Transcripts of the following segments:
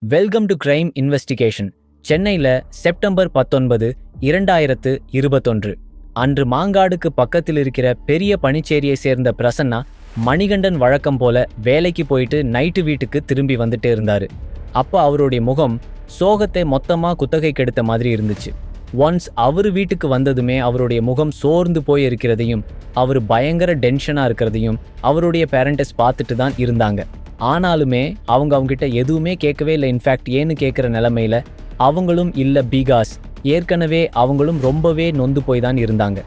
Welcome to crime investigation. சென்னையில் September 19, 2021 அன்று மாங்காடுக்கு பக்கத்தில் இருக்கிற பெரிய பனிச்சேரியை சேர்ந்த பிரசன்னா மணிகண்டன் வழக்கம் போல வேலைக்கு போயிட்டு நைட்டு வீட்டுக்கு திரும்பி வந்துட்டே இருந்தாரு. அப்போ அவருடைய முகம் சோகத்தை மொத்தமாக குத்தகைக்கு எடுத்த மாதிரி இருந்துச்சு. ஒன்ஸ் அவர் வீட்டுக்கு வந்ததுமே அவருடைய முகம் சோர்ந்து போய் இருக்கிறதையும் அவர் பயங்கர டென்ஷனாக இருக்கிறதையும் அவருடைய பேரண்டஸ் பார்த்துட்டு தான் இருந்தாங்க. ஆனாலுமே அவங்ககிட்ட எதுவுமே கேட்கவே இல்லை. இன்ஃபேக்ட் ஏன்னு கேட்குற நிலைமையில அவங்களும் இல்லை, பிகாஸ் ஏற்கனவே அவங்களும் ரொம்பவே நொந்து போய் தான் இருந்தாங்க.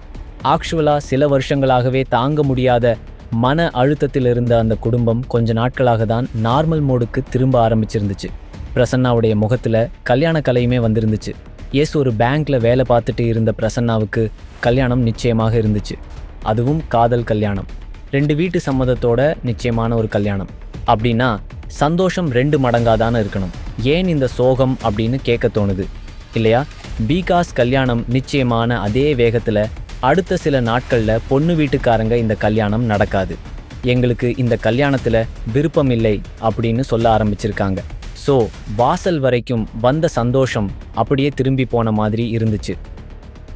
ஆக்சுவலாக சில வருஷங்களாகவே தாங்க முடியாத மன அழுத்தத்தில் இருந்த அந்த குடும்பம் கொஞ்ச நாட்களாக தான் நார்மல் மோடுக்கு திரும்ப ஆரம்பிச்சிருந்துச்சு. பிரசன்னாவுடைய முகத்தில் கல்யாண கலையுமே வந்திருந்துச்சு. ஒரு பேங்க்ல வேலை பார்த்துட்டு இருந்த பிரசன்னாவுக்கு கல்யாணம் நிச்சயமாக இருந்துச்சு. அதுவும் காதல் கல்யாணம், 2 வீட்டு சம்மதத்தோட நிச்சயமான ஒரு கல்யாணம். அப்படின்னா சந்தோஷம் 2 மடங்காதானே இருக்கணும். ஏன் இந்த சோகம் அப்படின்னு கேட்க தோணுது இல்லையா? பிகாஸ் கல்யாணம் நிச்சயமான அதே வேகத்தில் அடுத்த சில நாட்களில் பொண்ணு வீட்டுக்காரங்க இந்த கல்யாணம் நடக்காது, எங்களுக்கு இந்த கல்யாணத்தில் விருப்பம் இல்லை அப்படின்னு சொல்ல ஆரம்பிச்சிருக்காங்க. ஸோ வாசல் வரைக்கும் வந்த சந்தோஷம் அப்படியே திரும்பி போன மாதிரி இருந்துச்சு.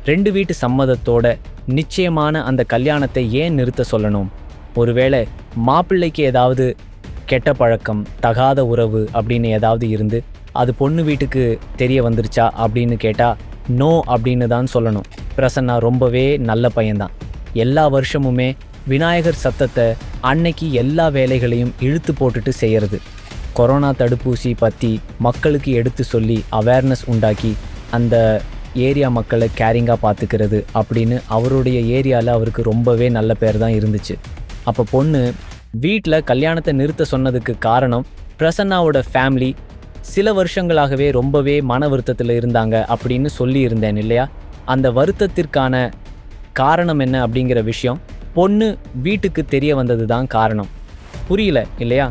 2 வீட்டு சம்மதத்தோட நிச்சயமான அந்த கல்யாணத்தை ஏன் நிறுத்த சொல்லணும்? ஒருவேளை மாப்பிள்ளைக்கு ஏதாவது கெட்ட பழக்கம், தகாத உறவு அப்படின்னு ஏதாவது இருந்து அது பொண்ணு வீட்டுக்கு தெரிய வந்துருச்சா அப்படின்னு கேட்டால் நோ அப்படின்னு தான் சொல்லணும். பிரசன்னா ரொம்பவே நல்ல பையன்தான். எல்லா வருஷமுமே விநாயகர் சத்தத்தை அன்னைக்கு எல்லா வேலைகளையும் இழுத்து போட்டுட்டு செய்கிறது. கொரோனா தடுப்பூசி பற்றி மக்களுக்கு எடுத்து சொல்லி அவேர்னஸ் உண்டாக்கி அந்த ஏரியா மக்களை கேரிங்காக பார்த்துக்கிறது அப்படின்னு அவருடைய ஏரியாவில் அவருக்கு ரொம்பவே நல்ல பேர் தான் இருந்துச்சு. அப்போ பொண்ணு வீட்டில் கல்யாணத்தை நிறுத்த சொன்னதுக்கு காரணம் பிரசன்னாவோட ஃபேமிலி சில வருஷங்களாகவே ரொம்பவே மன வருத்தத்தில் இருந்தாங்க அப்படின்னு சொல்லி இருந்தேன் இல்லையா? அந்த வருத்தத்திற்கான காரணம் என்ன அப்படிங்கிற விஷயம் பொண்ணு வீட்டுக்கு தெரிய வந்தது தான் காரணம். புரியல இல்லையா?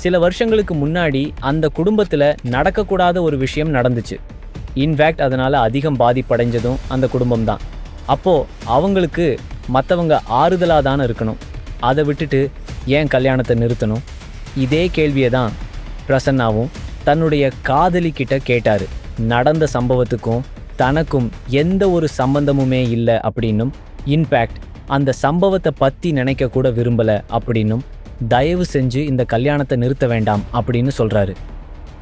சில வருஷங்களுக்கு முன்னாடி அந்த குடும்பத்தில் நடக்கக்கூடாத ஒரு விஷயம் நடந்துச்சு. இன்ஃபேக்ட் அதனால் அதிகம் பாதிப்படைஞ்சதும் அந்த குடும்பம் தான். அப்போது அவங்களுக்கு மற்றவங்க ஆறுதலாக தானே இருக்கணும். அதை விட்டுட்டு ஏன் கல்யாணத்தை நிறுத்தணும்? இதே கேள்வியை தான் பிரசன்னாவும் தன்னுடைய காதலிக்கிட்ட கேட்டார். நடந்த சம்பவத்துக்கும் தனக்கும் எந்த ஒரு சம்பந்தமுமே இல்லை அப்படின்னும், இன்ஃபேக்ட் அந்த சம்பவத்தை பற்றி நினைக்க கூட விரும்பலை அப்படின்னும், தயவு செஞ்சு இந்த கல்யாணத்தை நிறுத்த வேண்டாம் அப்படின்னு சொல்கிறாரு.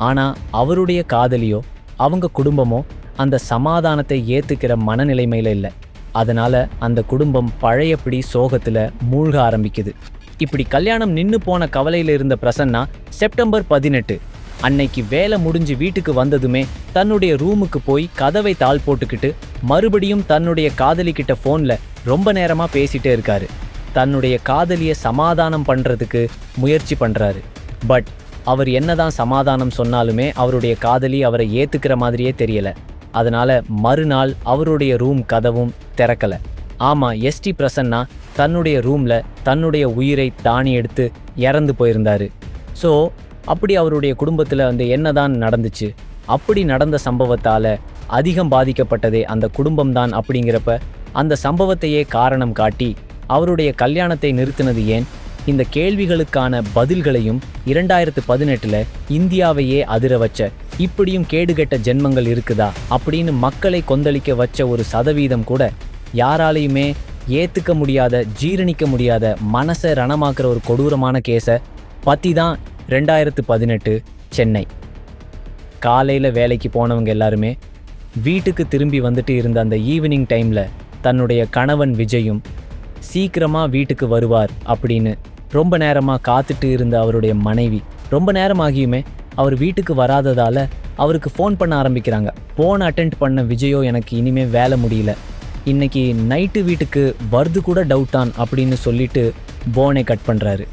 ஆனால் அவருடைய காதலியோ அவங்க குடும்பமோ அந்த சமாதானத்தை ஏற்றுக்கிற மனநிலைமையில் இல்லை. அதனால் அந்த குடும்பம் பழையபடி சோகத்தில் மூழ்க ஆரம்பிக்குது. இப்படி கல்யாணம் நின்று போன கவலையில் இருந்த பிரசன்னா செப்டம்பர் 18 அன்னைக்கு வேலை முடிஞ்சு வீட்டுக்கு வந்ததுமே தன்னுடைய ரூமுக்கு போய் கதவை தாள் போட்டுக்கிட்டு மறுபடியும் தன்னுடைய காதலிக்கிட்ட ஃபோனில் ரொம்ப நேரமாக பேசிகிட்டே இருக்காரு. தன்னுடைய காதலியை சமாதானம் பண்ணுறதுக்கு முயற்சி பண்ணுறாரு. பட் அவர் என்னதான் சமாதானம் சொன்னாலுமே அவருடைய காதலி அவரை ஏற்றுக்கிற மாதிரியே தெரியலை. அதனால் மறுநாள் அவருடைய ரூம் கதவும் திறக்கலை. ஆமாம், பிரசன்னா தன்னுடைய ரூமில் தன்னுடைய உயிரை தானி எடுத்து இறந்து போயிருந்தார். ஸோ அப்படி அவருடைய குடும்பத்தில் என்னதான் நடந்துச்சு? அப்படி நடந்த சம்பவத்தால் அதிகம் பாதிக்கப்பட்டதே அந்த குடும்பம்தான். அப்படிங்கிறப்ப அந்த சம்பவத்தையே காரணம் காட்டி அவருடைய கல்யாணத்தை நிறுத்தினது ஏன்? இந்த கேள்விகளுக்கான பதில்களையும் 2018 இந்தியாவையே அதிர வச்ச இப்படியும் கேடுகெட்ட ஜென்மங்கள் இருக்குதா அப்படின்னு மக்களை கொந்தளிக்க வச்ச ஒரு சதவீதம் கூட யாராலையுமே ஏற்றுக்க முடியாத, ஜீரணிக்க முடியாத, மனசை ரணமாக்குற ஒரு கொடூரமான கேஸை பற்றி தான் 2018 சென்னை. காலையில் வேலைக்கு போனவங்க எல்லாருமே வீட்டுக்கு திரும்பி வந்துட்டு இருந்த அந்த ஈவினிங் டைமில் தன்னுடைய கணவன் விஜயும் சீக்கிரமாக வீட்டுக்கு வருவார் அப்படின்னு ரொம்ப நேரமாக காத்துட்டு இருந்த அவருடைய மனைவி ரொம்ப நேரமாகியுமே அவர் வீட்டுக்கு வராததால் அவருக்கு ஃபோன் பண்ண ஆரம்பிக்கிறாங்க. ஃபோன் அட்டென்ட் பண்ண விஜயோ எனக்கு இனிமேல் வேலை முடியல, இன்னைக்கு நைட்டு வீட்டுக்கு வருது கூட டவுட்டான் அப்படின்னு சொல்லிட்டு போனை கட் பண்ணுறாரு.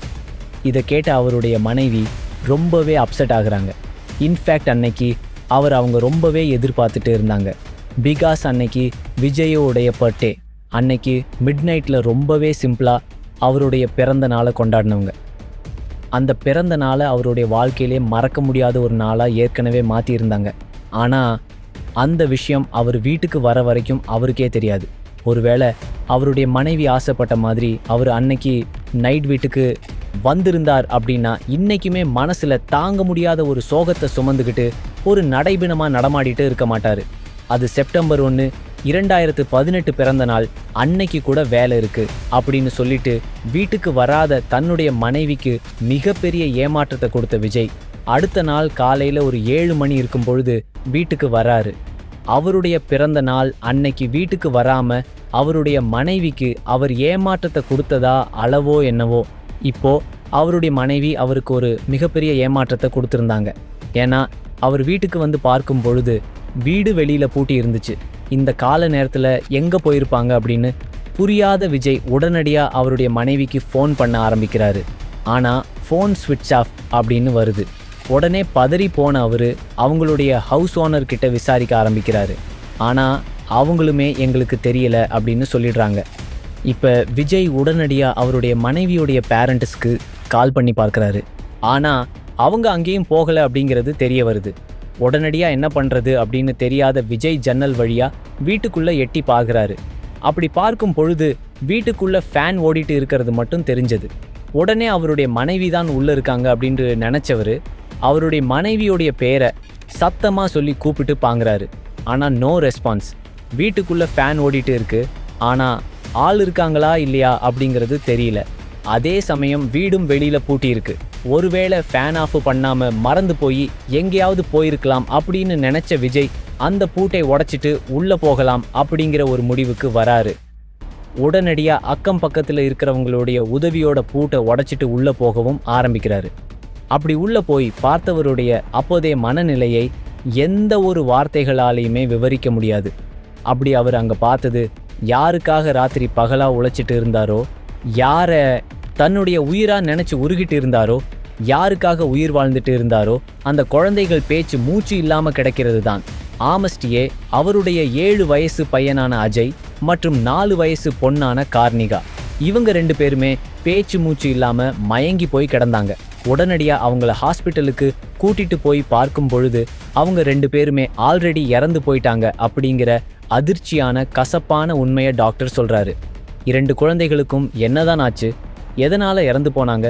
இதை கேட்ட அவருடைய மனைவி ரொம்பவே அப்செட் ஆகுறாங்க. இன்ஃபேக்ட் அன்னைக்கு அவங்க ரொம்பவே எதிர்பார்த்துட்டு இருந்தாங்க. பிகாஸ் அன்னைக்கு விஜயோடைய பர்த்டே. அன்னைக்கு மிட் நைட்டில் ரொம்பவே சிம்பிளாக அவருடைய பிறந்த நாளை கொண்டாடினவங்க. அந்த பிறந்த நாளை அவருடைய வாழ்க்கையிலே மறக்க முடியாத ஒரு நாளாக ஏற்கனவே மாற்றியிருந்தாங்க. ஆனால் அந்த விஷயம் அவர் வீட்டுக்கு வர வரைக்கும் அவருக்கே தெரியாது. ஒருவேளை அவருடைய மனைவி ஆசைப்பட்ட மாதிரி அவர் அன்னைக்கு நைட் வீட்டுக்கு வந்திருந்தார் அப்படின்னா இன்னைக்குமே மனசுல தாங்க முடியாத ஒரு சோகத்தை சுமந்துக்கிட்டு ஒரு நடைபிணமா நடமாடிட்டு இருக்க மாட்டாரு. அது செப்டம்பர் 1, 2018 பிறந்த நாள், அன்னைக்கு கூட வேலை இருக்கு அப்படின்னு சொல்லிட்டு வீட்டுக்கு வராத தன்னுடைய மனைவிக்கு மிகப்பெரிய ஏமாற்றத்தை கொடுத்த விஜய் அடுத்த நாள் காலையில ஒரு 7 மணி இருக்கும் பொழுது வீட்டுக்கு வராரு. அவருடைய பிறந்த நாள் அன்னைக்கு வீட்டுக்கு வராம அவருடைய மனைவிக்கு அவர் ஏமாற்றத்தை கொடுத்ததா அளவோ என்னவோ. இப்போ அவருடைய மனைவி அவருக்கு ஒரு மிகப்பெரிய ஏமாற்றத்தை கொடுத்துருந்தாங்க. ஏன்னா அவர் வீட்டுக்கு வந்து பார்க்கும் பொழுது வீடு வெளியில பூட்டி இருந்துச்சு. இந்த கால நேரத்துல எங்க போயிருப்பாங்க அப்படின்னு புரியாத விஜய் உடனடியா அவருடைய மனைவிக்கு ஃபோன் பண்ண ஆரம்பிக்கிறாரு. ஆனா ஃபோன் ஸ்விட்ச் ஆஃப் அப்படின்னு வருது. உடனே பதறி போன அவரு அவங்களுடைய ஹவுஸ் ஓனர் கிட்ட விசாரிக்க ஆரம்பிக்கிறாரு. ஆனா அவங்களுமே எங்களுக்கு தெரியல அப்படின்னு சொல்லிடுறாங்க. இப்போ விஜய் உடனடியாக அவருடைய மனைவியுடைய பேரண்ட்ஸ்க்கு கால் பண்ணி பார்க்குறாரு. ஆனால் அவங்க அங்கேயும் போகலை அப்படிங்கிறது தெரிய வருது. உடனடியாக என்ன பண்ணுறது அப்படின்னு தெரியாத விஜய் ஜன்னல் வழியாக வீட்டுக்குள்ளே எட்டி பார்க்குறாரு. அப்படி பார்க்கும் பொழுது வீட்டுக்குள்ளே ஃபேன் ஓடிட்டு இருக்கிறது மட்டும் தெரிஞ்சது. உடனே அவருடைய மனைவி தான் உள்ளே இருக்காங்க அப்படின்ட்டு நினச்சவர் அவருடைய மனைவியோடைய பேரை சத்தமாக சொல்லி கூப்பிட்டு பாங்குறாரு. ஆனால் நோ ரெஸ்பான்ஸ். வீட்டுக்குள்ளே ஃபேன் ஓடிட்டு இருக்கு, ஆனால் ஆள் இருக்காங்களா இல்லையா அப்படிங்கிறது தெரியல. அதே சமயம் வீடும் வெளியில் பூட்டியிருக்கு. ஒருவேளை ஃபேன் ஆஃப் பண்ணாமல் மறந்து போய் எங்கேயாவது போயிருக்கலாம் அப்படின்னு நினச்ச விஜய் அந்த பூட்டை உடைச்சிட்டு உள்ளே போகலாம் அப்படிங்கிற ஒரு முடிவுக்கு வராரு. உடனடியாக அக்கம் பக்கத்தில் இருக்கிறவங்களுடைய உதவியோட பூட்டை உடைச்சிட்டு உள்ளே போகவும் ஆரம்பிக்கிறாரு. அப்படி உள்ளே போய் பார்த்தவருடைய அப்போதைய மனநிலையை எந்த ஒரு வார்த்தைகளாலையுமே விவரிக்க முடியாது. அப்படி அவர் அங்கே பார்த்தது யாருக்காக ராத்திரி பகலாக உழைச்சிட்டு இருந்தாரோ, யாரை தன்னுடைய உயிராக நினச்சி உருகிட்டு இருந்தாரோ, யாருக்காக உயிர் வாழ்ந்துட்டு இருந்தாரோ அந்த குழந்தைகள் பேச்சு மூச்சு இல்லாமல் கிடைக்கிறது தான். ஆமஸ்டியே அவருடைய 7 வயசு பையனான அஜய் மற்றும் 4 வயசு பொண்ணான கார்னிகா. இவங்க 2 பேருமே பேச்சு மூச்சு இல்லாமல் மயங்கி போய் கிடந்தாங்க. உடனடியாக அவங்கள ஹாஸ்பிட்டலுக்கு கூட்டிட்டு போய் பார்க்கும் பொழுது அவங்க 2 பேருமே ஆல்ரெடி இறந்து போயிட்டாங்க அப்படிங்கிற அதிர்ச்சியான கசப்பான உண்மையை டாக்டர் சொல்கிறாரு. 2 குழந்தைகளுக்கும் என்னதான் ஆச்சு, எதனால் இறந்து போனாங்க,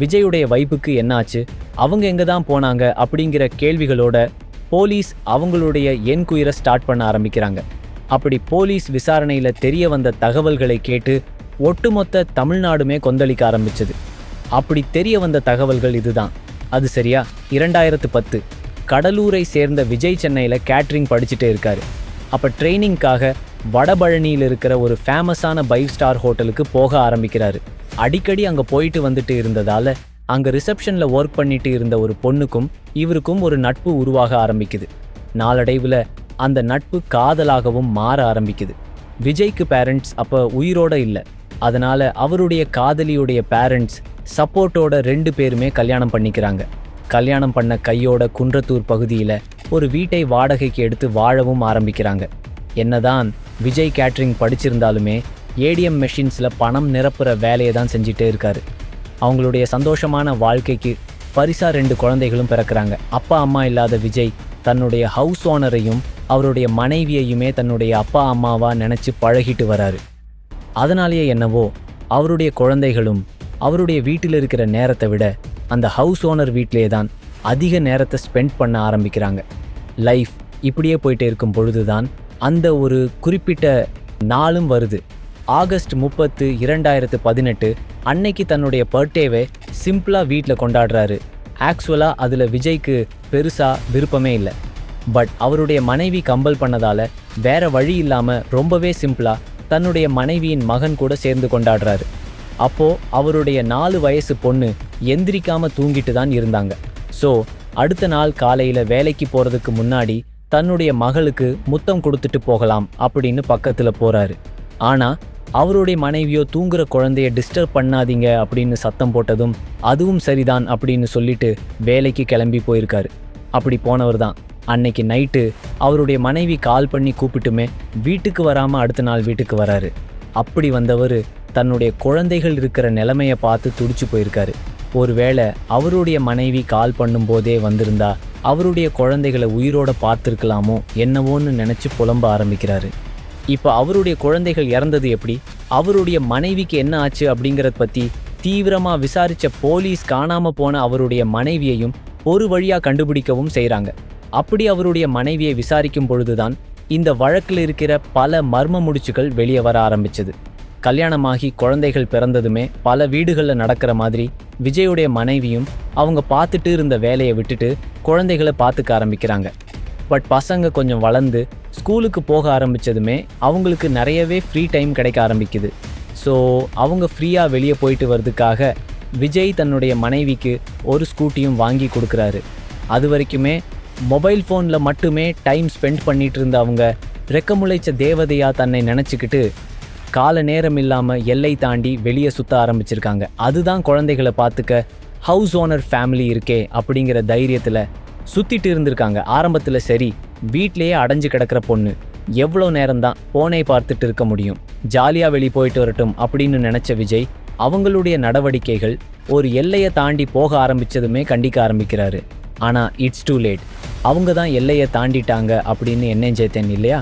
விஜயுடைய வைப்புக்கு என்ன ஆச்சு, அவங்க எங்கே தான் போனாங்க அப்படிங்கிற கேள்விகளோட போலீஸ் அவங்களுடைய என்கொயரை ஸ்டார்ட் பண்ண ஆரம்பிக்கிறாங்க. அப்படி போலீஸ் விசாரணையில் தெரிய வந்த தகவல்களை கேட்டு ஒட்டுமொத்த தமிழ்நாடுமே கொந்தளிக்க ஆரம்பிச்சது. அப்படி தெரிய வந்த தகவல்கள் இதுதான். அது சரியா 2010 கடலூரை சேர்ந்த விஜய் சென்னையில் கேட்ரிங் படிச்சுட்டே இருக்காரு. அப்போ ட்ரைனிங்காக வடபழனியில் இருக்கிற ஒரு ஃபேமஸான 5 ஸ்டார் ஹோட்டலுக்கு போக ஆரம்பிக்கிறாரு. அடிக்கடி அங்கே போயிட்டு வந்துட்டு இருந்ததால் அங்கே ரிசப்ஷனில் ஒர்க் பண்ணிட்டு இருந்த ஒரு பொண்ணுக்கும் இவருக்கும் ஒரு நட்பு உருவாக ஆரம்பிக்குது. நாளடைவில் அந்த நட்பு காதலாகவும் மாற ஆரம்பிக்குது. விஜய்க்கு பேரண்ட்ஸ் அப்போ உயிரோடு இல்லை. அதனால் அவருடைய காதலியுடைய பேரண்ட்ஸ் சப்போர்ட்டோட 2 பேருமே கல்யாணம் பண்ணிக்கிறாங்க. கல்யாணம் பண்ண கையோட குன்றத்தூர் பகுதியில் ஒரு வீட்டை வாடகைக்கு எடுத்து வாழவும் ஆரம்பிக்கிறாங்க. என்னதான் விஜய் கேட்ரிங் படிச்சிருந்தாலுமே ஏடிஎம் மெஷின்ஸில் பணம் நிரப்புற வேலையை தான் செஞ்சுட்டே இருக்காரு. அவங்களுடைய சந்தோஷமான வாழ்க்கைக்கு பரிசா 2 குழந்தைகளும் பிறக்கிறாங்க. அப்பா அம்மா இல்லாத விஜய் தன்னுடைய ஹவுஸ் ஓனரையும் அவருடைய மனைவியையுமே தன்னுடைய அப்பா அம்மாவாக நினச்சி பழகிட்டு வராரு. அதனாலேயே என்னவோ அவருடைய குழந்தைகளும் அவருடைய வீட்டில் இருக்கிற நேரத்தை விட அந்த ஹவுஸ் ஓனர் வீட்டிலே தான் அதிக நேரத்தை ஸ்பெண்ட் பண்ண ஆரம்பிக்கிறாங்க. லைஃப் இப்படியே போயிட்டே இருக்கும் பொழுது தான் அந்த ஒரு குறிப்பிட்ட நாளும் வருது. ஆகஸ்ட் 30, 2018 அன்னைக்கு தன்னுடைய பர்த்டேவை சிம்பிளாக வீட்டில் கொண்டாடுறாரு. ஆக்சுவலாக அதில் விஜய்க்கு பெருசாக விருப்பமே இல்லை. பட் அவருடைய மனைவி கம்பல் பண்ணதால் வேற வழி இல்லாமல் ரொம்பவே சிம்பிளாக தன்னுடைய மனைவியின் மகன் கூட சேர்ந்து கொண்டாடுறாரு. அப்போது அவருடைய 4 வயசு பொண்ணு எந்திரிக்காமல் தூங்கிட்டு தான் இருந்தாங்க. ஸோ அடுத்த நாள் காலையில் வேலைக்கு போகிறதுக்கு முன்னாடி தன்னுடைய மகளுக்கு முத்தம் கொடுத்துட்டு போகலாம் அப்படின்னு பக்கத்தில் போகிறாரு. ஆனால் அவருடைய மனைவியோ தூங்குற குழந்தைய டிஸ்டர்ப் பண்ணாதீங்க அப்படின்னு சத்தம் போட்டதும் அதுவும் சரிதான் அப்படின்னு சொல்லிட்டு வேலைக்கு கிளம்பி போயிருக்காரு. அப்படி போனவர் தான் அன்னைக்கு நைட்டு அவருடைய மனைவி கால் பண்ணி கூப்பிட்டுமே வீட்டுக்கு வராமல் அடுத்த நாள் வீட்டுக்கு வராரு. அப்படி வந்தவர் தன்னுடைய குழந்தைகள் இருக்கிற நிலைமையை பார்த்து துடிச்சு போயிருக்காரு. ஒருவேளை அவருடைய மனைவி கால் பண்ணும்போதே வந்திருந்தா அவருடைய குழந்தைகளை உயிரோட பார்த்துருக்கலாமோ என்னவோன்னு நினச்சி புலம்ப ஆரம்பிக்கிறாரு. இப்போ அவருடைய குழந்தைகள் இறந்தது எப்படி, அவருடைய மனைவிக்கு என்ன ஆச்சு அப்படிங்கிறத பற்றி தீவிரமா விசாரிச்ச போலீஸ் காணாம போன அவருடைய மனைவியையும் ஒரு வழியா கண்டுபிடிக்கவும் செய்றாங்க. அப்படி அவருடைய மனைவியை விசாரிக்கும் பொழுதுதான் இந்த வழக்கில் இருக்கிற பல மர்ம முடிச்சுகள் வெளியே வர ஆரம்பிச்சது. கல்யாணமாகி குழந்தைகள் பிறந்ததுமே பல வீடுகளில் நடக்கிற மாதிரி விஜயுடைய மனைவியும் அவங்க பார்த்துட்டு இருந்த வேலையை விட்டுட்டு குழந்தைகளை பார்த்துக்க ஆரம்பிக்கிறாங்க. பட் பசங்க கொஞ்சம் வளர்ந்து ஸ்கூலுக்கு போக ஆரம்பித்ததுமே அவங்களுக்கு நிறையவே ஃப்ரீ டைம் கிடைக்க ஆரம்பிக்குது. ஸோ அவங்க ஃப்ரீயாக வெளியே போயிட்டு வர்றதுக்காக விஜய் தன்னுடைய மனைவிக்கு ஒரு ஸ்கூட்டியும் வாங்கி கொடுக்குறாரு. அது வரைக்குமே மொபைல் ஃபோனில் மட்டுமே டைம் ஸ்பெண்ட் பண்ணிட்டு இருந்த அவங்க ரெக்கமுளைச்ச தேவதையாக தன்னை நினச்சிக்கிட்டு கால நேரம் இல்லாமல் எல்லை தாண்டி வெளியே சுற்ற ஆரம்பிச்சிருக்காங்க. அதுதான் குழந்தைகளை பார்த்துக்க ஹவுஸ் ஓனர் ஃபேமிலி இருக்கே அப்படிங்கிற தைரியத்தில் சுற்றிட்டு இருந்திருக்காங்க. ஆரம்பத்தில் சரி, வீட்லேயே அடைஞ்சு கிடக்கிற பொண்ணு எவ்வளோ நேரம்தான் போனை பார்த்துட்டு இருக்க முடியும், ஜாலியாக வெளியே போயிட்டு வரட்டும் அப்படின்னு நினச்ச விஜய் அவங்களுடைய நடவடிக்கைகள் ஒரு எல்லையை தாண்டி போக ஆரம்பித்ததுமே கண்டிக்க ஆரம்பிக்கிறாரு. ஆனால் இட்ஸ் டூ லேட். அவங்க தான் எல்லையை தாண்டிட்டாங்க அப்படின்னு எண்ணெஞ்சேத்தேன் இல்லையா?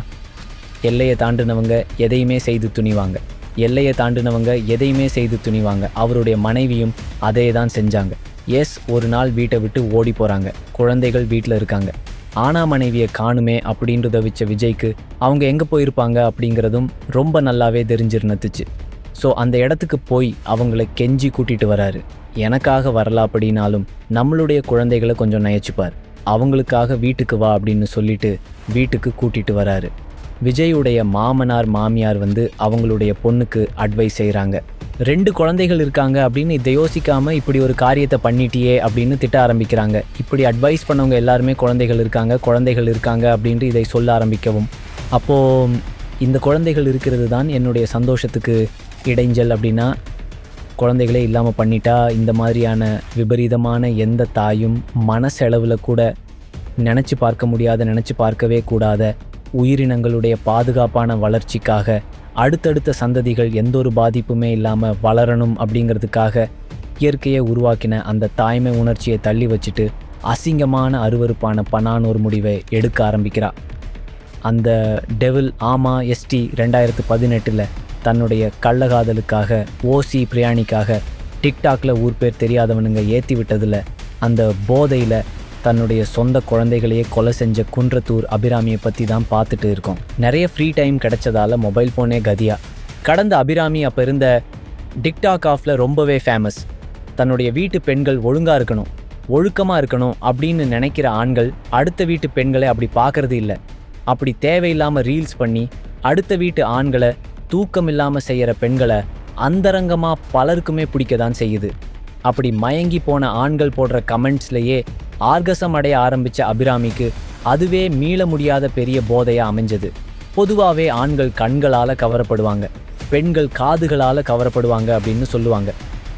எல்லையை தாண்டினவங்க எதையுமே செய்து துணிவாங்க. எல்லையை தாண்டினவங்க எதையுமே செய்து துணிவாங்க. அவருடைய மனைவியும் அதே தான் செஞ்சாங்க. எஸ், ஒரு நாள் வீட்டை விட்டு ஓடி போகிறாங்க. குழந்தைகள் வீட்டில் இருக்காங்க. ஆனா மனைவியை காணுமே அப்படின்றத வச்ச விஜய்க்கு அவங்க எங்கே போயிருப்பாங்க அப்படிங்கிறதும் ரொம்ப நல்லாவே தெரிஞ்சிருந்துச்சு. ஸோ அந்த இடத்துக்கு போய் அவங்கள கெஞ்சி கூட்டிகிட்டு வராரு. எனக்காக வரல அப்படின்னாலும் நம்மளுடைய குழந்தைகளை கொஞ்சம் நயச்சுப்பார், அவங்களுக்காக வீட்டுக்கு வா அப்படின்னு சொல்லிட்டு வீட்டுக்கு கூட்டிகிட்டு வராரு. விஜயுடைய மாமனார் மாமியார் அவங்களுடைய பொண்ணுக்கு அட்வைஸ் செய்கிறாங்க. 2 குழந்தைகள் இருக்காங்க அப்படின்னு இதை யோசிக்காமல் இப்படி ஒரு காரியத்தை பண்ணிட்டியே அப்படின்னு திட்ட ஆரம்பிக்கிறாங்க. இப்படி அட்வைஸ் பண்ணவங்க எல்லாருமே குழந்தைகள் இருக்காங்க அப்படின்ட்டு இதை சொல்ல ஆரம்பிக்கவும், அப்போது இந்த குழந்தைகள் இருக்கிறது தான் என்னுடைய சந்தோஷத்துக்கு இடைஞ்சல் அப்படின்னா குழந்தைகளே இல்லாமல் பண்ணிட்டா இந்த மாதிரியான விபரீதமான எந்த தாயும் மனசெலவில் கூட நினச்சி பார்க்கவே கூடாத உயிரினங்களுடைய பாதுகாப்பான வளர்ச்சிக்காக அடுத்தடுத்த சந்ததிகள் எந்த ஒரு பாதிப்புமே இல்லாமல் வளரணும் அப்படிங்கிறதுக்காக இயற்கையை உருவாக்கின அந்த தாய்மை உணர்ச்சியை தள்ளி வச்சுட்டு அசிங்கமான அருவருப்பான பனானூர் முடிவை எடுக்க ஆரம்பிக்கிறா. அந்த டெவில் ஆமா எஸ்டி 2018 தன்னுடைய கள்ளகாதலுக்காக ஓசி பிரியாணிக்காக டிக்டாக்ல ஊர் பேர் தெரியாதவனுங்க ஏற்றி விட்டதில் அந்த போதையில் தன்னுடைய சொந்த குழந்தைகளையே கொலை செஞ்ச குன்றத்தூர் அபிராமியை பற்றி தான் பார்த்துட்டு இருக்கோம். நிறைய ஃப்ரீ டைம் கிடைச்சதால மொபைல் ஃபோனே கதியா. கடந்த அபிராமி அப்போ இருந்த டிக்டாக் ஆஃபில் ரொம்பவே ஃபேமஸ். தன்னுடைய வீட்டு பெண்கள் ஒழுங்காக இருக்கணும், ஒழுக்கமாக இருக்கணும் அப்படின்னு நினைக்கிற ஆண்கள் அடுத்த வீட்டு பெண்களை அப்படி பார்க்கறது இல்லை. அப்படி தேவையில்லாமல் ரீல்ஸ் பண்ணி அடுத்த வீட்டு ஆண்களை தூக்கம் இல்லாமல் செய்கிற பெண்களை அந்தரங்கமாக பலருக்குமே பிடிக்க தான் செய்யுது. அப்படி மயங்கி போன ஆண்கள் போடுற கமெண்ட்ஸ்லேயே ஆர்கசம் அடைய ஆரம்பித்த அபிராமிக்கு அதுவே மீள முடியாத பெரிய போதையாக அமைஞ்சது. பொதுவாகவே ஆண்கள் கண்களால் கவரப்படுவாங்க, பெண்கள் காதுகளால் கவரப்படுவாங்க அப்படின்னு சொல்லுவாங்க.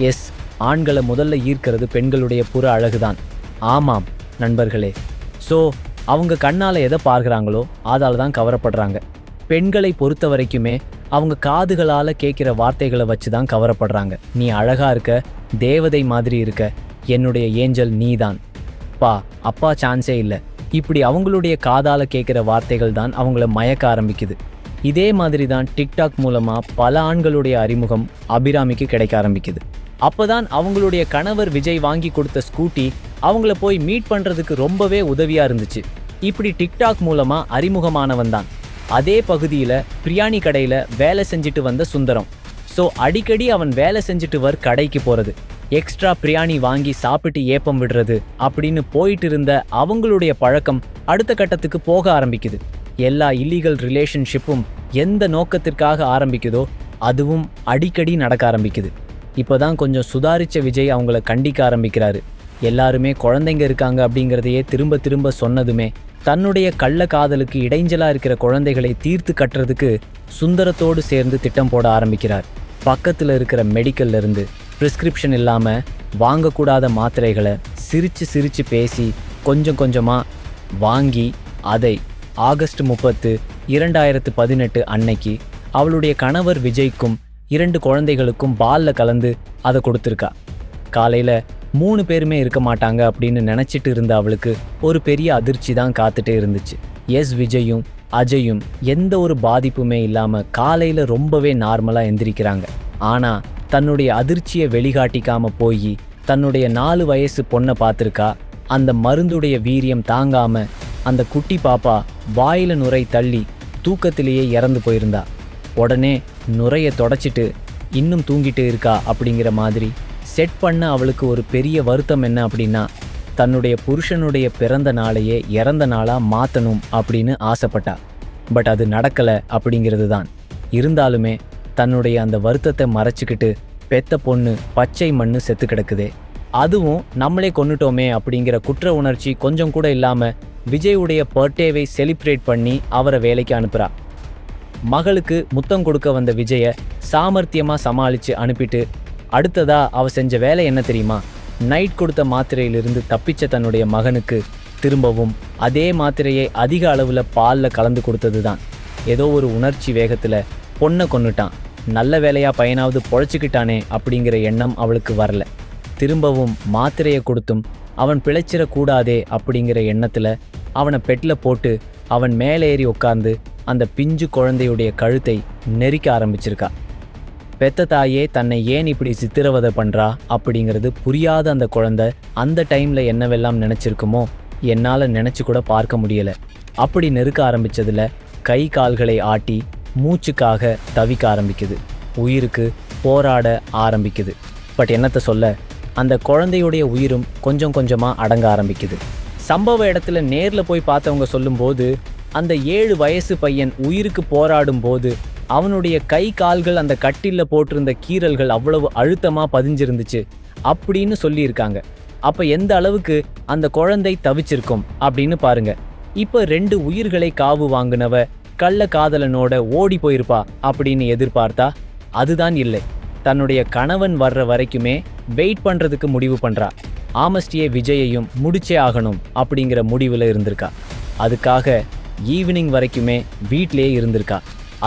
எஸ், ஆண்களை முதல்ல ஈர்க்கிறது பெண்களுடைய புற அழகுதான். ஆமாம் நண்பர்களே. ஸோ அவங்க கண்ணால் எதை பார்க்குறாங்களோ அதால் தான் கவரப்படுறாங்க. பெண்களை பொறுத்த வரைக்குமே அவங்க காதுகளால் கேட்குற வார்த்தைகளை வச்சு தான் கவரப்படுறாங்க. நீ அழகாக இருக்க, தேவதை மாதிரி இருக்க, என்னுடைய ஏஞ்சல் நீ தான், அப்பா சான்ஸே இல்லை, இப்படி அவங்களுடைய காதால் கேட்குற வார்த்தைகள் தான் அவங்கள மயக்க ஆரம்பிக்குது. இதே மாதிரி தான் டிக்டாக் மூலமாக பல ஆண்களுடைய அறிமுகம் அபிராமிக்கு கிடைக்க ஆரம்பிக்குது. அப்போ தான் அவங்களுடைய கணவர் விஜய் வாங்கி கொடுத்த ஸ்கூட்டி அவங்கள போய் மீட் பண்ணுறதுக்கு ரொம்பவே உதவியாக இருந்துச்சு. இப்படி டிக்டாக் மூலமாக அறிமுகமானவன் தான் அதே பகுதியில் பிரியாணி கடையில் வேலை செஞ்சுட்டு வந்த சுந்தரம். ஸோ அடிக்கடி அவன் வேலை செஞ்சுட்டு கடைக்கு போகிறது, எக்ஸ்ட்ரா பிரியாணி வாங்கி சாப்பிட்டு ஏப்பம் விடுறது அப்படின்னு போயிட்டு இருந்த அவங்களுடைய பழக்கம் அடுத்த கட்டத்துக்கு போக ஆரம்பிக்குது. எல்லா இல்லீகல் ரிலேஷன்ஷிப்பும் எந்த நோக்கத்திற்காக ஆரம்பிக்குதோ அதுவும் அடிக்கடி நடக்க ஆரம்பிக்குது. இப்போ தான் கொஞ்சம் சுதாரித்த விஜய் அவங்கள கண்டிக்க ஆரம்பிக்கிறாரு. எல்லாருமே குழந்தைங்க இருக்காங்க அப்படிங்கிறதையே திரும்ப திரும்ப சொன்னதுமே தன்னுடைய கள்ள காதலுக்கு இடைஞ்சலாக இருக்கிற குழந்தைகளை தீர்த்து கட்டுறதுக்கு சுந்தரத்தோடு சேர்ந்து திட்டம் போட ஆரம்பிக்கிறார். பக்கத்தில் இருக்கிற மெடிக்கல்ல இருந்து ப்ரிஸ்கிரிப்ஷன் இல்லாமல் வாங்கக்கூடாத மாத்திரைகளை சிரித்து பேசி கொஞ்சம் கொஞ்சமாக வாங்கி அதை ஆகஸ்ட் 30, 2018 அன்னைக்கு அவளுடைய கணவர் விஜய்க்கும் 2 குழந்தைகளுக்கும் பாலில் கலந்து அதை கொடுத்துருக்கா. காலையில் 3 பேருமே இருக்க மாட்டாங்க அப்படின்னு நினச்சிட்டு இருந்த அவளுக்கு ஒரு பெரிய அதிர்ச்சி தான் காத்துட்டே இருந்துச்சு. எஸ், விஜயும் அஜயும் எந்த ஒரு பாதிப்புமே இல்லாமல் காலையில் ரொம்பவே நார்மலாக எந்திரிக்கிறாங்க. ஆனால் தன்னுடைய அதிர்ச்சியை வெளிகாட்டிக்காம போய் தன்னுடைய 4 வயசு பொண்ணை பார்த்துருக்கா. அந்த மருந்துடைய வீரியம் தாங்காம அந்த குட்டி பாப்பா வாயில நுரை தள்ளி தூக்கத்திலேயே இறந்து போயிருந்தா. உடனே நுரையை தொடச்சிட்டு இன்னும் தூங்கிட்டு இருக்கா அப்படிங்கிற மாதிரி செட் பண்ண அவளுக்கு ஒரு பெரிய வருத்தம் என்ன அப்படின்னா, தன்னுடைய புருஷனுடைய பிறந்த நாளையே இறந்த நாளாக மாற்றணும் அப்படின்னு ஆசைப்பட்டா. பட் அது நடக்கலை அப்படிங்கிறது தான். இருந்தாலுமே தன்னுடைய அந்த வருத்தத்தை மறைச்சிக்கிட்டு பெத்த பொண்ணு பச்சை மண்ணு செத்து கிடக்குதே, அதுவும் நம்மளே கொன்னுட்டோமே அப்படிங்கிற குற்ற உணர்ச்சி கொஞ்சம் கூட இல்லாமல் விஜயுடைய பர்த்டேவை செலிப்ரேட் பண்ணி அவரை வேலைக்கு அனுப்புகிறா. மகளுக்கு முத்தம் கொடுக்க வந்த விஜயை சாமர்த்தியமாக சமாளித்து அனுப்பிட்டு அடுத்ததா அவ செஞ்ச வேலை என்ன தெரியுமா? நைட் கொடுத்த மாத்திரையிலிருந்து தப்பிச்ச தன்னுடைய மகனுக்கு திரும்பவும் அதே மாத்திரையை அதிக அளவில் பாலில் கலந்து கொடுத்தது தான். ஏதோ ஒரு உணர்ச்சி வேகத்தில் பொண்ணை கொன்னுட்டான், நல்ல வேலையாக பையனாவது பொழைச்சிக்கிட்டானே அப்படிங்கிற எண்ணம் அவளுக்கு வரல. திரும்பவும் மாத்திரையை கொடுத்தும் அவன் பிழைச்சிடக்கூடாதே அப்படிங்கிற எண்ணத்தில் அவனை பெட்டில் போட்டு அவன் மேலே ஏறி உட்கார்ந்து அந்த பிஞ்சு குழந்தையுடைய கழுத்தை நெரிக்க ஆரம்பிச்சிருக்கா. பெத்த தாயே தன்னை ஏன் இப்படி சித்திரவதை பண்ணுறா அப்படிங்கிறது புரியாத அந்த குழந்தை அந்த டைமில் என்னவெல்லாம் நினச்சிருக்குமோ என்னால் நினச்சி கூட பார்க்க முடியலை. அப்படி நெருக்க ஆரம்பித்ததில் கை கால்களை ஆட்டி மூச்சுக்காக தவிக்க ஆரம்பிக்குது, உயிருக்கு போராட ஆரம்பிக்குது. பட் என்னத்தை சொல்ல, அந்த குழந்தையுடைய உயிரும் கொஞ்சம் கொஞ்சமாக அடங்க ஆரம்பிக்குது. சம்பவ இடத்துல நேரில் போய் பார்த்தவங்க சொல்லும்போது அந்த 7 வயசு பையன் உயிருக்கு போராடும் போது அவனுடைய கை கால்கள் அந்த கட்டிலில் போட்டிருந்த கீறல்கள் அவ்வளவு அழுத்தமாக பதிஞ்சிருந்துச்சு அப்படின்னு சொல்லியிருக்காங்க. அப்போ எந்த அளவுக்கு அந்த குழந்தை தவிச்சிருக்கும் அப்படின்னு பாருங்க. இப்போ 2 உயிர்களை காவு வாங்கினவ கள்ள காதலனோட ஓடி போயிருப்பா அப்படின்னு எதிர்பார்த்தா அதுதான் இல்லை. தன்னுடைய கணவன் வர்ற வரைக்குமே வெயிட் பண்ணுறதுக்கு முடிவு பண்ணுறா. ஆமஸ்டியே விஜயையும் முடிச்சே ஆகணும் அப்படிங்கிற முடிவில் இருந்திருக்கா. அதுக்காக ஈவினிங் வரைக்குமே வீட்டிலே இருந்திருக்கா.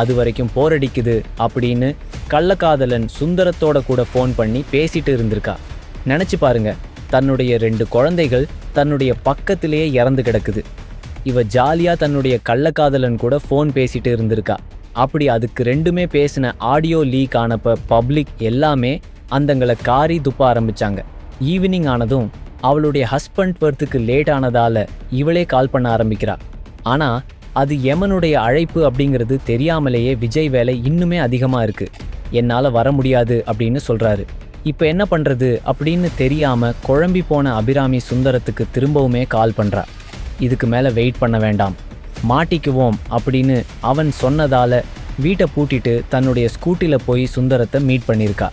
அது வரைக்கும் போரடிக்குது அப்படின்னு கள்ளக்காதலன் சுந்தரத்தோட கூட ஃபோன் பண்ணி பேசிட்டு இருந்திருக்கா. நினச்சி பாருங்க, தன்னுடைய 2 குழந்தைகள் தன்னுடைய பக்கத்திலேயே இறந்து கிடக்குது. இவ ஜாலியாக தன்னுடைய கள்ளக்காதலன் கூட ஃபோன் பேசிட்டு இருந்திருக்கா. அப்படி அதுக்கு 2மே பேசின ஆடியோ லீக் ஆனப்போ பப்ளிக் எல்லாமே அந்தங்களை காரி துப்ப ஆரம்பித்தாங்க. ஈவினிங் ஆனதும் அவளுடைய ஹஸ்பண்ட் வரத்துக்கு லேட் ஆனதால் இவளே கால் பண்ண ஆரம்பிக்கிறா. ஆனால் அது யமனுடைய அழைப்பு அப்படிங்கிறது தெரியாமலேயே விஜய் வேலை இன்னுமே அதிகமாக இருக்குது. என்னால் வர முடியாது அப்படின்னு சொல்கிறாரு. இப்போ என்ன பண்ணுறது அப்படின்னு தெரியாமல் குழம்பி போன அபிராமி சுந்தரத்துக்கு திரும்பவுமே கால் பண்ணுறா. இதுக்கு மேலே வெயிட் பண்ண வேண்டாம், மாட்டிக்குவோம் அப்படின்னு அவன் சொன்னதால் வீட்டை பூட்டிட்டு தன்னுடைய ஸ்கூட்டியில் போய் சுந்தரத்தை மீட் பண்ணியிருக்கா.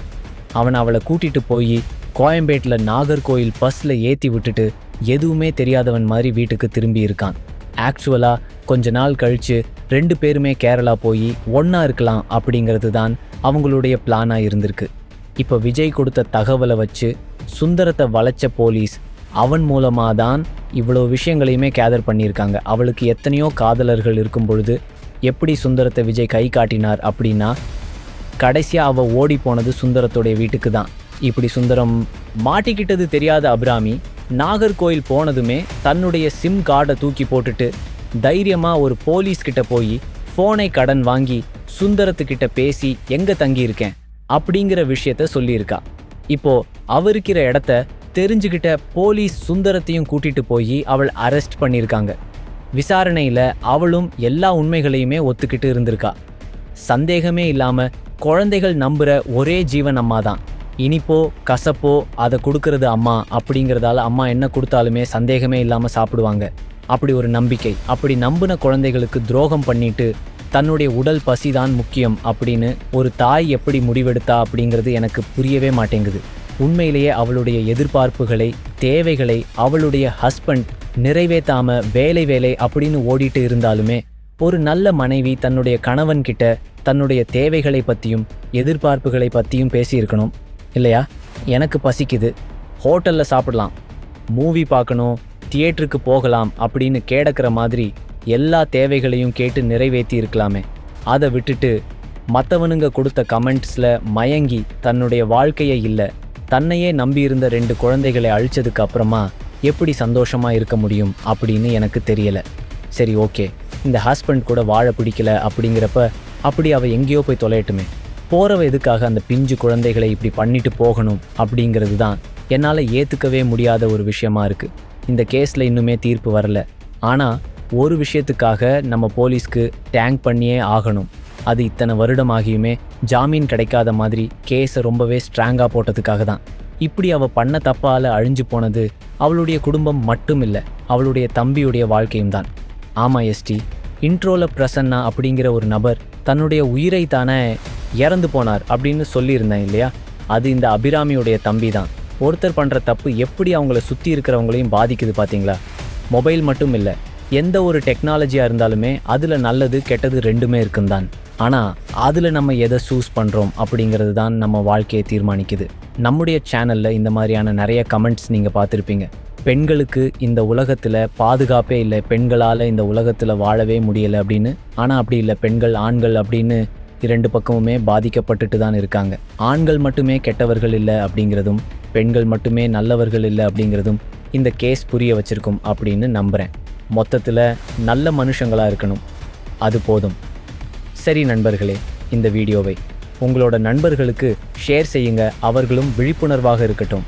அவன் அவளை கூட்டிகிட்டு போய் கோயம்பேட்டில் நாகர்கோயில் பஸ்ஸில் ஏற்றி விட்டுட்டு எதுவுமே தெரியாதவன் மாதிரி வீட்டுக்கு திரும்பி இருக்கான். ஆக்சுவலாக கொஞ்ச நாள் கழித்து 2 பேருமே கேரளா போய் ஒன்றா இருக்கலாம் அப்படிங்கிறது தான் அவங்களுடைய பிளானாக இருந்திருக்கு. இப்போ விஜய் கொடுத்த தகவலை வச்சு சுந்தரத்தை வளைச்ச போலீஸ் அவன் மூலமாக தான் இவ்வளோ விஷயங்களையுமே கேதர் பண்ணியிருக்காங்க. அவளுக்கு எத்தனையோ காதலர்கள் இருக்கும் பொழுது எப்படி சுந்தரத்தை விஜய் கை காட்டினார் அப்படின்னா, கடைசியாக அவள் ஓடி போனது சுந்தரத்தோடைய வீட்டுக்கு தான். இப்படி சுந்தரம் மாட்டிக்கிட்டது தெரியாத அபிராமி நாகர்கோயில் போனதுமே தன்னுடைய சிம் கார்டை தூக்கி போட்டுட்டு தைரியமாக ஒரு போலீஸ்கிட்ட போய் ஃபோனை கடன் வாங்கி சுந்தரத்துக்கிட்ட பேசி எங்கே தங்கியிருக்கேன் அப்படிங்கிற விஷயத்த சொல்லியிருக்கா. இப்போது அவருக்கிற இடத்த தெரிஞ்சுக்கிட்ட போலீஸ் சுந்தரத்தையும் கூட்டிகிட்டு போய் அவள் அரெஸ்ட் பண்ணியிருக்காங்க. விசாரணையில் அவளும் எல்லா உண்மைகளையுமே ஒத்துக்கிட்டு இருந்திருக்கா. சந்தேகமே இல்லாமல் குழந்தைகள் நம்புகிற ஒரே ஜீவன் அம்மா தான். இனிப்போ கசப்போ அதை கொடுக்கறது அம்மா அப்படிங்கிறதால அம்மா என்ன கொடுத்தாலுமே சந்தேகமே இல்லாமல் சாப்பிடுவாங்க. அப்படி ஒரு நம்பிக்கை. அப்படி நம்பின குழந்தைகளுக்கு துரோகம் பண்ணிட்டு தன்னுடைய உடல் பசிதான் முக்கியம் அப்படின்னு ஒரு தாய் எப்படி முடிவெடுத்தா அப்படிங்கிறது எனக்கு புரியவே மாட்டேங்குது. உண்மையிலேயே அவளுடைய எதிர்பார்ப்புகளை தேவைகளை அவளுடைய ஹஸ்பண்ட் நிறைவேற்றாம வேலை அப்படின்னு ஓடிட்டு இருந்தாலுமே ஒரு நல்ல மனைவி தன்னுடைய கணவன்கிட்ட தன்னுடைய தேவைகளை பற்றியும் எதிர்பார்ப்புகளை பற்றியும் பேசியிருக்கணும் இல்லையா? எனக்கு பசிக்குது, ஹோட்டலில் சாப்பிடலாம், மூவி பார்க்கணும், தியேட்டருக்கு போகலாம் அப்படின்னு கேட்குற மாதிரி எல்லா தேவைகளையும் கேட்டு நிறைவேற்றி இருக்கலாமே. அதை விட்டுட்டு மற்றவனுங்க கொடுத்த கமெண்ட்ஸில் மயங்கி தன்னுடைய வாழ்க்கையை இல்லை தன்னையே நம்பியிருந்த 2 குழந்தைகளை அழிச்சதுக்கு அப்புறமா எப்படி சந்தோஷமாக இருக்க முடியும் அப்படின்னு எனக்கு தெரியலை. சரி, ஓகே, இந்த ஹஸ்பண்ட் கூட வாழ பிடிக்கல அப்படிங்கிறப்ப அப்படி அவள் எங்கேயோ போய் தொலையட்டுமே, போறவ எதுக்காக அந்த பிஞ்சு குழந்தைகளை இப்படி பண்ணிட்டு போகணும் அப்படிங்கிறது தான் என்னால் ஏற்றுக்கவே முடியாத ஒரு விஷயமா இருக்கு. இந்த கேஸில் இன்னுமே தீர்ப்பு வரல. ஆனால் ஒரு விஷயத்துக்காக நம்ம போலீஸ்க்கு டேங்க் பண்ணியே ஆகணும். அது இத்தனை வருடமாகியுமே ஜாமீன் கிடைக்காத மாதிரி கேஸை ரொம்பவே ஸ்ட்ராங்காக போட்டதுக்காக தான். இப்படி அவள் பண்ண தப்பால் அழிஞ்சு போனது அவளுடைய குடும்பம் மட்டும் இல்லை, அவளுடைய தம்பியுடைய வாழ்க்கையும் தான். ஆமாம் எஸ்டி, இன்ட்ரோல பிரசன்னா அப்படிங்கிற ஒரு நபர் தன்னுடைய உயிரை தானே இறந்து போனார் அப்படின்னு சொல்லியிருந்தேன் இல்லையா? அது இந்த அபிராமியுடைய தம்பி தான். ஒருத்தர் பண்ணுற தப்பு எப்படி அவங்கள சுற்றி இருக்கிறவங்களையும் பாதிக்குது பார்த்தீங்களா? மொபைல் மட்டும் இல்லை, எந்த ஒரு டெக்னாலஜியாக இருந்தாலுமே அதில் நல்லது கெட்டது ரெண்டுமே இருக்குந்தான். ஆனால் அதில் நம்ம எதை சூஸ் பண்ணுறோம் அப்படிங்கிறது தான் நம்ம வாழ்க்கையை தீர்மானிக்குது. நம்முடைய சேனலில் இந்த மாதிரியான நிறைய கமெண்ட்ஸ் நீங்கள் பார்த்துருப்பீங்க. பெண்களுக்கு இந்த உலகத்தில் பாதுகாப்பே இல்லை, பெண்களால் இந்த உலகத்தில் வாழவே முடியலை அப்படின்னு. ஆனால் அப்படி இல்லை, பெண்கள் ஆண்கள் அப்படின்னு இரண்டு பக்கமுமே பாதிக்கப்பட்டுட்டு தான் இருக்காங்க. ஆண்கள் மட்டுமே கெட்டவர்கள் இல்லை அப்படிங்கிறதும் பெண்கள் மட்டுமே நல்லவர்கள் இல்லை அப்படிங்கிறதும் இந்த கேஸ் புரிய வச்சிருக்கும் அப்படின்னு நம்புகிறேன். மொத்தத்தில் நல்ல மனுஷங்களாக இருக்கணும், அது போதும். சரி நண்பர்களே, இந்த வீடியோவை உங்களோட நண்பர்களுக்கு ஷேர் செய்யுங்க, அவர்களும் விழிப்புணர்வாக இருக்கட்டும்.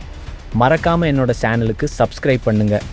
மறக்காமல் என்னோட சேனலுக்கு சப்ஸ்கிரைப் பண்ணுங்கள்.